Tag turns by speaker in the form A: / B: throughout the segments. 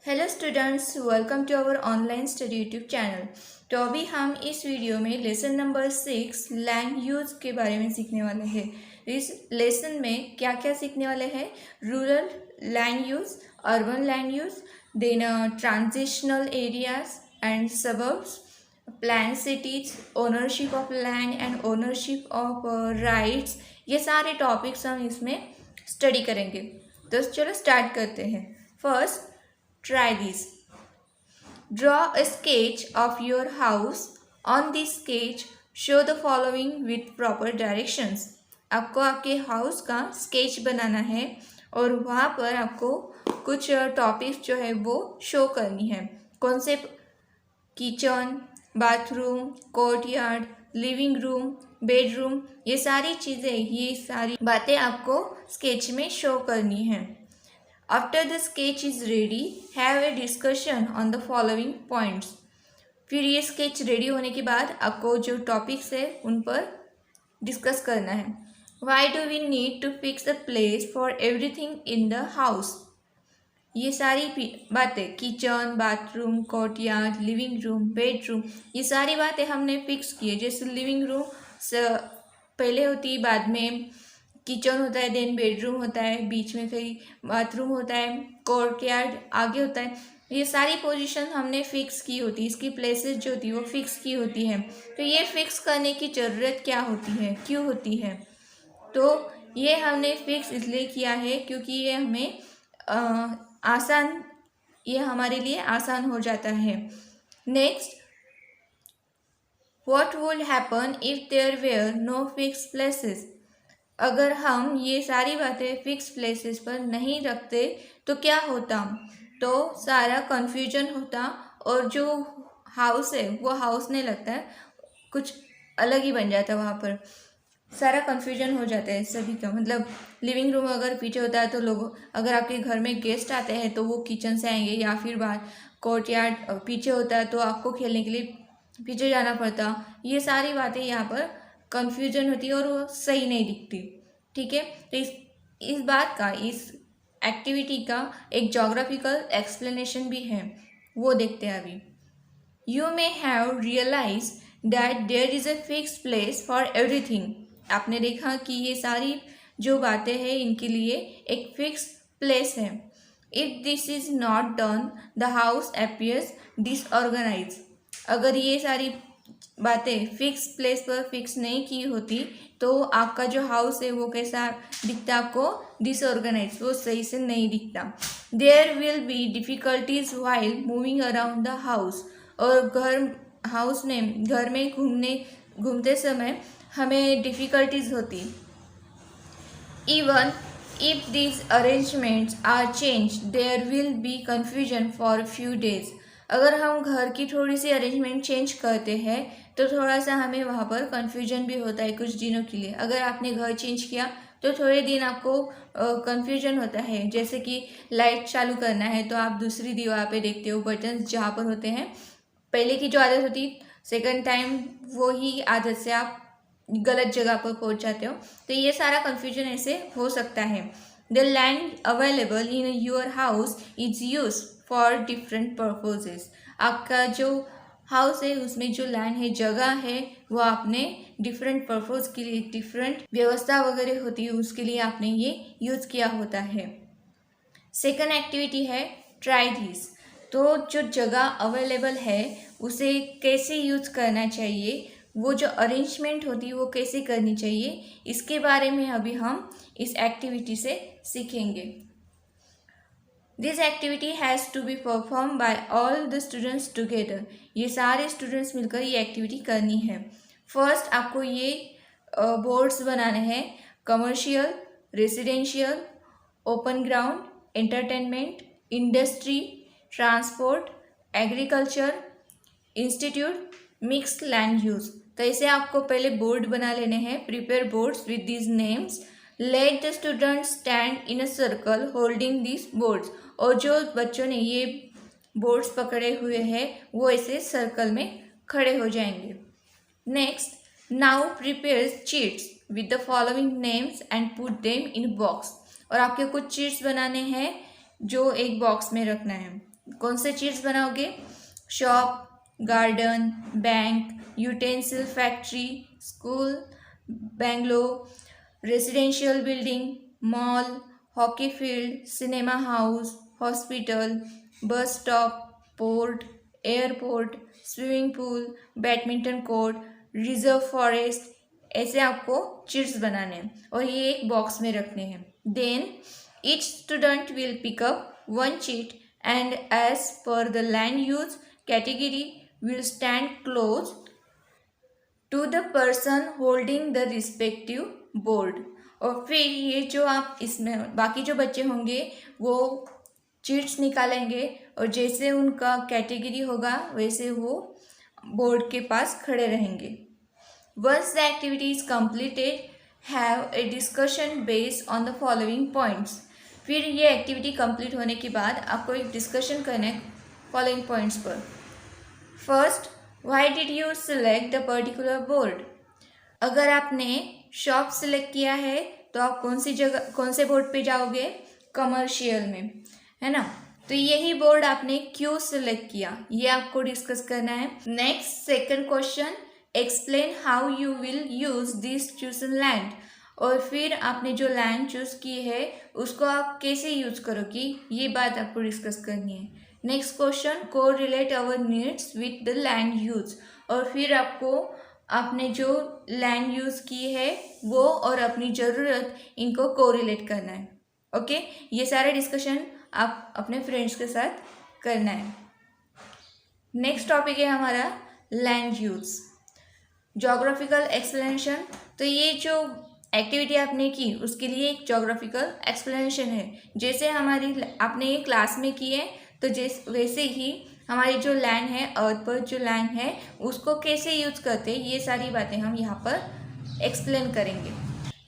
A: Hello students, welcome to our online study YouTube channel. तो अभी हम इस वीडियो में लेसन नंबर 6 लैंड यूज के बारे में सीखने वाले हैं। इस लेसन में क्या क्या सीखने वाले हैं? Rural land use, urban land use, then transitional areas and suburbs, plan cities, ownership of land and ownership of rights. ये सारे टॉपिक्स हम इसमें स्टडी करेंगे। तो चलो स्टार्ट करते हैं। First, try this. Draw a sketch of your house. On this sketch, show the following with proper directions. आपको आपके हाउस का स्केच बनाना है और वहाँ पर आपको कुछ टॉपिक्स जो है वो शो करनी है। कौन से? Kitchen, bathroom, courtyard, living room, bedroom, ये सारी चीज़ें, ये सारी बातें आपको स्केच में शो करनी है। After the sketch is ready, have a discussion on the following points. फिर ये स्केच रेडी होने के बाद आपको जो टॉपिक्स है उन पर डिस्कस करना है। Why do we need to fix a place for everything in the house? ये सारी बातें, kitchen, bathroom, courtyard, living room, bedroom, ये सारी बातें हमने फिक्स की है। जैसे लिविंग रूम पहले होती, बाद में किचन होता है, देन बेडरूम होता है, बीच में कहीं बाथरूम होता है, कोर्टयार्ड आगे होता है। ये सारी पोजीशन हमने फिक्स की होती है, इसकी प्लेसेस जो होती है वो फिक्स की होती है। तो ये फिक्स करने की ज़रूरत क्या होती है, क्यों होती है? तो ये हमने फिक्स इसलिए किया है क्योंकि ये हमें आसान, ये हमारे लिए आसान हो जाता है। Next, what would happen if there were no fix places? अगर हम ये सारी बातें फिक्स प्लेसेस पर नहीं रखते तो क्या होता? तो सारा कन्फ्यूजन होता और जो हाउस है वो हाउस नहीं लगता है, कुछ अलग ही बन जाता। वहाँ पर सारा कन्फ्यूजन हो जाता है सभी का। मतलब लिविंग रूम अगर पीछे होता है तो लोग, अगर आपके घर में गेस्ट आते हैं तो वो किचन से आएंगे, या फिर बाहर कोर्टयार्ड पीछे होता है तो आपको खेलने के लिए पीछे जाना पड़ता। ये सारी बातें यहाँ पर कन्फ्यूजन होती है और वो सही नहीं दिखती। ठीक है, तो इस बात का, इस एक्टिविटी का एक जोग्राफिकल एक्सप्लेनेशन भी है, वो देखते हैं अभी। You may have realise that there is a fix place for everything. आपने देखा कि ये सारी जो बातें हैं इनके लिए एक फिक्स प्लेस है। If this is not done the house appears disorganise. अगर ये सारी बातें फिक्स प्लेस पर फिक्स नहीं की होती तो आपका जो हाउस है वो कैसा दिखता? आपको डिसऑर्गेनाइज, वो सही से नहीं दिखता। There will be difficulties while moving around the house. और घर में घूमते समय हमें डिफ़िकल्टीज होती। Even if these arrangements are changed, there will be confusion for a few days. अगर हम घर की थोड़ी सी अरेंजमेंट चेंज करते हैं तो थोड़ा सा हमें वहाँ पर कन्फ्यूजन भी होता है कुछ दिनों के लिए। अगर आपने घर चेंज किया तो थोड़े दिन आपको कन्फ्यूजन होता है। जैसे कि लाइट चालू करना है तो आप दूसरी दीवार पे देखते हो बटन्स जहाँ पर होते हैं, पहले की जो आदत होती, सेकंड टाइम वो ही आदत से आप गलत जगह पर पहुंच जाते हो। तो ये सारा कन्फ्यूजन ऐसे हो सकता है। The land available in your house is use for different purposes. आपका जो हाउस है उसमें जो लैंड है, जगह है, वो आपने डिफरेंट पर्पज के लिए, डिफरेंट व्यवस्था वगैरह होती है उसके लिए आपने ये यूज किया होता है। सेकंड एक्टिविटी है ट्राई दिस। तो जो जगह अवेलेबल है उसे कैसे यूज करना चाहिए, वो जो अरेंजमेंट होती है वो कैसे करनी चाहिए, इसके बारे में अभी हम इस एक्टिविटी से सीखेंगे। This activity has to be perform by all the students together. ये सारे स्टूडेंट्स मिलकर ये एक्टिविटी करनी है। फर्स्ट आपको ये बोर्ड्स बनाने हैं। Commercial, residential, open ground, entertainment, industry, transport, agriculture, institute, mixed land use. तो ऐसे आपको पहले बोर्ड बना लेने हैं। Prepare boards with these names. Let the students stand in a circle holding this boards. और जो बच्चों ने ये बोर्ड्स पकड़े हुए हैं वो ऐसे सर्कल में खड़े हो जाएंगे। Next, now prepare cheats with the following names and put them in box. और आपके कुछ चीट्स बनाने हैं जो एक बॉक्स में रखना है। कौन से चीज़ बनाओगे? Shop, garden, bank, utensil factory, school, bungalow, residential building, mall, hockey field, cinema house, hospital, bus stop, port, airport, swimming pool, badminton court, reserve forest. ऐसे आपको चिट्स बनाने हैं और ये एक बॉक्स में रखने हैं। Then each student will pick up one chit and as per the land use category will stand close to the person holding the respective board. और फिर ये जो आप इसमें बाकी जो बच्चे होंगे वो चिट्स निकालेंगे और जैसे उनका कैटेगरी होगा वैसे वो बोर्ड के पास खड़े रहेंगे। Once the activity is completed, have a discussion based on the following points. फिर ये एक्टिविटी कंप्लीट होने के बाद आपको एक डिस्कशन करना है फॉलोइंग पॉइंट्स पर। First, why did you select the particular board? अगर आपने शॉप सिलेक्ट किया है तो आप कौन से बोर्ड पे जाओगे? कमर्शियल में, है ना? तो यही बोर्ड आपने क्यों सिलेक्ट किया, ये आपको डिस्कस करना है। Next, second question, explain how you will use this chosen land. और फिर आपने जो लैंड चूज की है उसको आप कैसे यूज करोगी, ये बात आपको डिस्कस करनी है। नेक्स्ट क्वेश्चन, को relate our needs with the land use. और फिर आपको आपने जो लैंड यूज की है वो और अपनी ज़रूरत इनको कोरिलेट करना है। ओके, ये सारे डिस्कशन आप अपने फ्रेंड्स के साथ करना है। नेक्स्ट टॉपिक है हमारा लैंड यूज, जोग्राफिकल एक्सप्लेनेशन। तो ये जो एक्टिविटी आपने की उसके लिए एक जोग्राफिकल एक्सप्लेनेशन है। जैसे हमारी आपने ये क्लास में की है तो वैसे ही हमारी जो लैंड है, अर्थ पर जो लैंड है उसको कैसे यूज करते हैं ये सारी बातें हम यहाँ पर एक्सप्लेन करेंगे।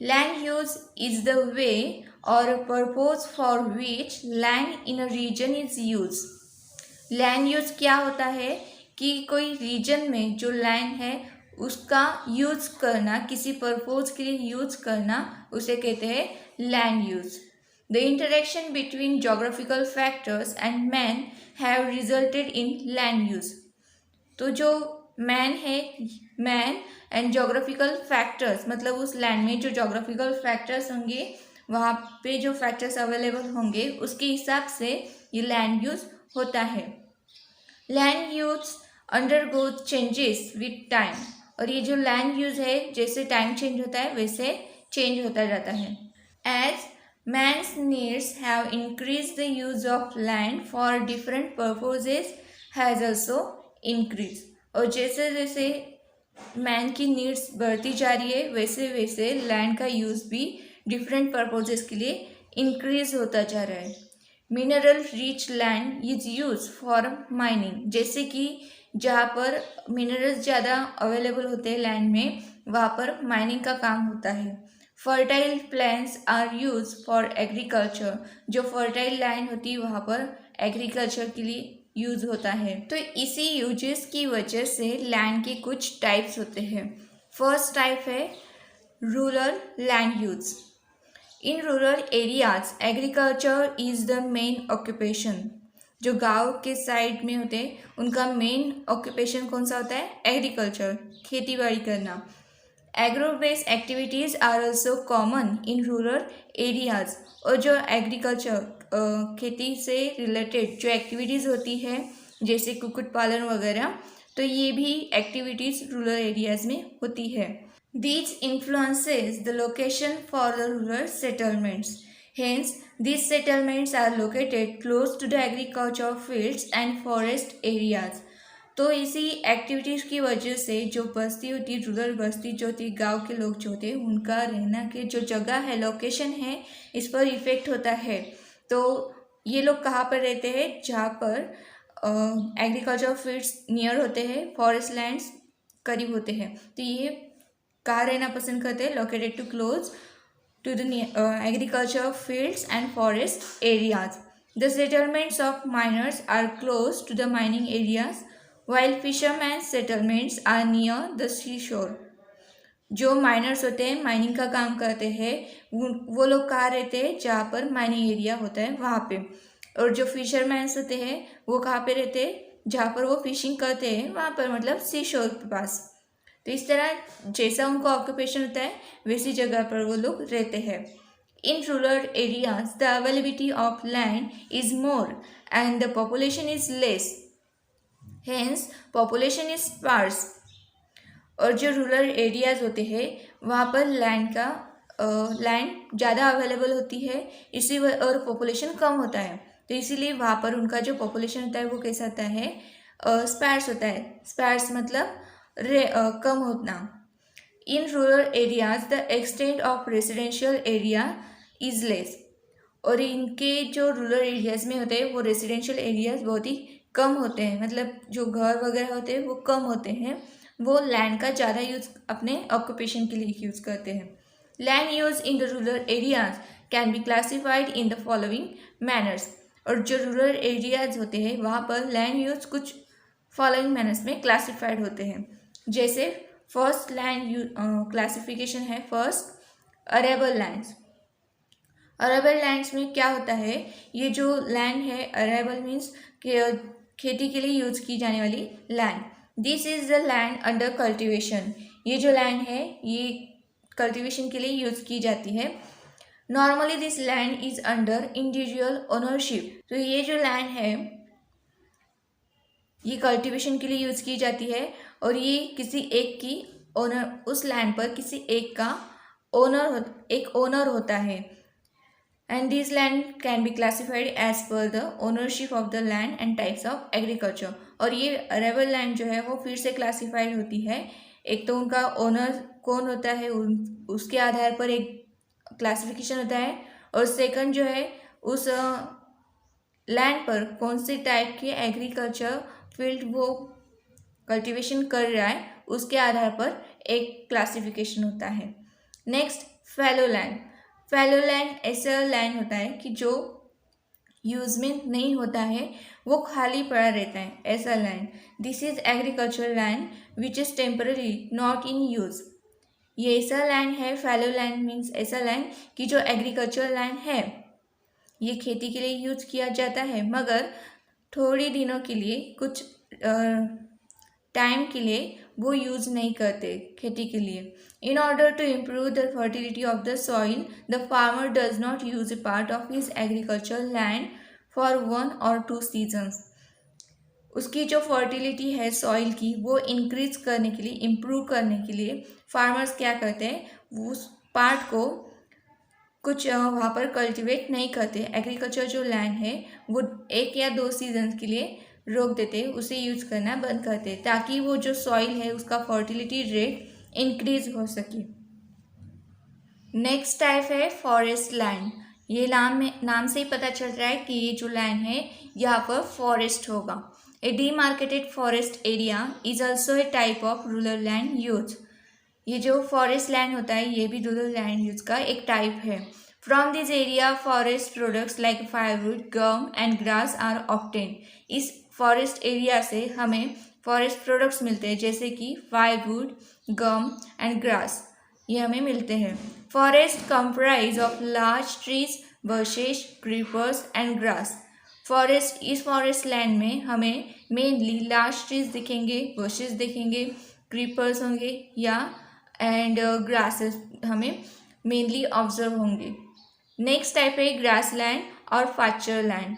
A: Land use is the way और purpose for which land in a region is use. Land use क्या होता है कि कोई रीजन में जो लैंड है उसका यूज करना, किसी पर्पज के लिए यूज करना, उसे कहते हैं land use. The interaction between geographical factors and man have resulted in land use. तो जो मैन है, मैन एंड जोग्राफिकल फैक्टर्स, मतलब उस लैंड में जो जोग्राफिकल फैक्टर्स होंगे, वहाँ पे जो फैक्टर्स अवेलेबल होंगे उसके हिसाब से ये लैंड यूज होता है। Land use undergoes changes with time. और ये जो लैंड यूज है जैसे टाइम चेंज होता है वैसे चेंज होता जाता है। As man's needs have increase the use of land for different purposes has also increase. और जैसे जैसे मैन की नीड्स बढ़ती जा रही है वैसे वैसे लैंड का यूज भी डिफरेंट पर्पजेज के लिए इंक्रीज होता जा रहा है। Mineral rich land is use for mining. जैसे कि जहाँ पर मिनरल्स ज़्यादा अवेलेबल होते हैं लैंड में वहाँ पर माइनिंग का काम होता है। Fertile plants are use for agriculture. जो फर्टाइल लैंड होती है वहाँ पर एग्रीकल्चर के लिए यूज होता है। तो इसी यूजेस की वजह से लैंड के कुछ टाइप्स होते हैं। फर्स्ट टाइप है rural land use. In rural areas agriculture is the main occupation. जो गांव के साइड में होते हैं उनका मेन ऑक्यूपेशन कौन सा होता है? एग्रीकल्चर, खेती बाड़ी करना। Agro based activities are also common in rural areas. और जो एग्रीकल्चर खेती से रिलेटेड जो एक्टिविटीज़ होती है जैसे कुक्कुट पालन वगैरह, तो ये भी एक्टिविटीज़ रूरल एरियाज में होती है। These influences the location for the rural settlements. Hence, these settlements are located close to the agriculture fields and forest areas. तो इसी एक्टिविटीज़ की वजह से जो बस्ती होती, रूरल बस्ती जो होती, गांव के लोग जो होते, उनका रहना के जो जगह है, लोकेशन है, इस पर इफ़ेक्ट होता है। तो ये लोग कहाँ पर रहते हैं? जहाँ पर एग्रीकल्चर फील्ड्स नियर होते हैं, फॉरेस्ट लैंड्स करीब होते हैं, तो ये कहाँ रहना पसंद करते हैं? Located to close to the agriculture fields and forest areas. The settlements of miners are close to the mining areas, while fishermen's settlements are near the seashore. जो माइनर्स होते हैं, माइनिंग का काम करते हैं, वो लोग कहाँ रहते हैं? जहाँ पर माइनिंग एरिया होता है वहाँ पे। और जो फिशरमैन्स होते हैं वो कहाँ पे रहते हैं, जहाँ पर वो फिशिंग करते हैं वहाँ पर, मतलब सी शोर के पास। तो इस तरह जैसा उनका ऑक्यूपेशन होता है वैसी जगह पर वो लोग रहते हैं। In rural areas the availability of land is more and the population is less, hence population is sparse. और जो रूरल एरियाज होते हैं वहाँ पर लैंड ज़्यादा अवेलेबल होती है, और पॉपुलेशन कम होता है, तो इसीलिए वहाँ पर उनका जो पॉपुलेशन होता है वो कैसा होता है, स्पार्स होता है। स्पार्स मतलब कम होना। इन rural areas the extent of residential area is less, और इनके जो रूरल एरियाज में होते हैं वो रेसिडेंशियल एरियाज बहुत ही कम होते हैं, मतलब जो घर वगैरह होते हैं वो कम होते हैं, वो लैंड का ज़्यादा यूज़ अपने ऑक्यूपेशन के लिए यूज़ करते हैं। Land use in the rural areas can be classified in the following manners, और जो रूरल एरियाज होते हैं वहाँ पर लैंड यूज कुछ फॉलोइंग मैनर्स में क्लासिफाइड होते हैं। जैसे फर्स्ट लैंड क्लासिफिकेशन है, first arable lands. Arable lands में क्या होता है, ये जो लैंड है अरेबल मीन्स खेती के लिए यूज की जाने वाली land. This is the land under cultivation, ये जो लैंड है ये कल्टिवेशन के लिए यूज की जाती है। Normally this land is under individual ownership, तो ये जो लैंड है ये कल्टिवेशन के लिए यूज की जाती है, और ये किसी एक की ओनर, उस लैंड पर किसी एक का एक ओनर होता है। And this land can be classified as per the ownership of the land and types of agriculture, और ये अरेबल लैंड जो है वो फिर से क्लासिफाइड होती है। एक तो उनका ओनर कौन होता है उसके आधार पर एक क्लासिफिकेशन होता है, और सेकंड जो है उस लैंड पर कौन से टाइप के एग्रीकल्चर फील्ड वो कल्टीवेशन कर रहा है उसके आधार पर एक क्लासिफिकेशन होता है। Next fallow land. Fallow land ऐसा लैंड होता है कि जो यूज में नहीं होता है, वो खाली पड़ा रहता है, ऐसा land. This is agriculture land which is temporary not in use. ये ऐसा लैंड है, फैलो लैंड मीन्स ऐसा लैंड कि जो एग्रीकल्चर लैंड है, ये खेती के लिए यूज किया जाता है मगर थोड़े दिनों के लिए, कुछ टाइम के लिए वो यूज नहीं करते खेती के लिए। In order to improve the fertility of the soil the farmer does not use a part of his agriculture land for 1 or 2 seasons. उसकी जो फर्टिलिटी है सॉइल की वो इंक्रीज करने के लिए, इम्प्रूव करने के लिए फार्मर्स क्या करते हैं, उस पार्ट को कुछ वहाँ पर कल्टिवेट नहीं करते। एग्रीकल्चर जो लैंड है वो 1 या 2 सीजन के लिए रोक देते, उसे यूज करना बंद करते, ताकि वो जो सॉइल है उसका फर्टिलिटी रेट इंक्रीज हो सके। नेक्स्ट टाइप है फॉरेस्ट लैंड। ये नाम से ही पता चल रहा है कि ये जो लैंड है यहाँ पर फॉरेस्ट होगा। A demarcated forest area is also a type of rural land use. ये जो फॉरेस्ट लैंड होता है ये भी रूरल लैंड यूज का एक टाइप है। From this area forest products like firewood, gum and grass are obtained. इस फॉरेस्ट एरिया से हमें फॉरेस्ट प्रोडक्ट्स मिलते हैं, जैसे कि फायरवुड, गम एंड ग्रास, ये हमें मिलते हैं। Forest comprise of large trees, buses, creepers and grass. इस फॉरेस्ट लैंड में हमें मेनली लार्ज ट्रीज दिखेंगे, बशेस दिखेंगे, क्रीपर्स होंगे या एंड ग्रासेस हमें मेनली ऑब्जर्व होंगे। नेक्स्ट टाइप है ग्रास लैंड और पास्चर लैंड।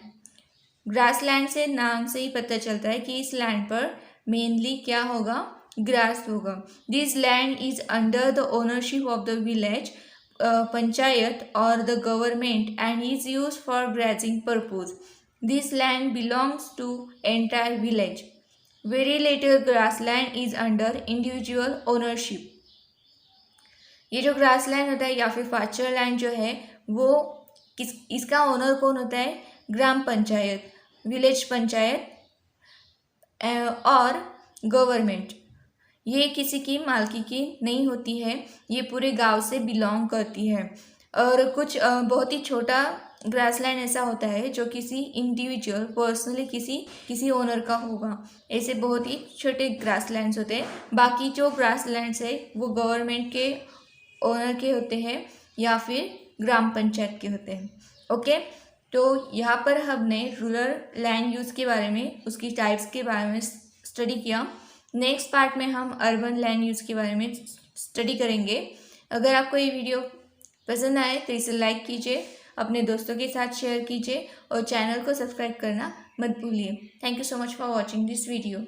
A: ग्रास लैंड से नाम से ही पता चलता है कि इस लैंड पर मेनली क्या होगा, ग्रास होगा। This land is under the ownership of the village panchayat और the government and is use for grazing purpose. This land belongs to entire village. Very little grass land is under individual ownership. ये जो grass land होता है या फिर pasture land जो है वो इसका ओनर कौन होता है, ग्राम पंचायत, विलेज पंचायत और गवर्नमेंट। ये किसी की मालकी की नहीं होती है, ये पूरे गांव से बिलोंग करती है। और कुछ बहुत ही छोटा ग्रास लैंड ऐसा होता है जो किसी इंडिविजुअल पर्सनली किसी ओनर का होगा। ऐसे बहुत ही छोटे ग्रास लैंड्स होते हैं। बाकी जो ग्रास लैंड्स है वो गवर्नमेंट के ओनर के होते हैं या फिर ग्राम पंचायत के होते हैं। ओके, तो यहाँ पर हमने रूरल लैंड यूज़ के बारे में, उसकी टाइप्स के बारे में स्टडी किया। नेक्स्ट पार्ट में हम अर्बन लैंड यूज़ के बारे में स्टडी करेंगे। अगर आपको ये वीडियो पसंद आए तो इसे लाइक कीजिए, अपने दोस्तों के साथ शेयर कीजिए और चैनल को सब्सक्राइब करना मत भूलिए। Thank you so much for watching this video.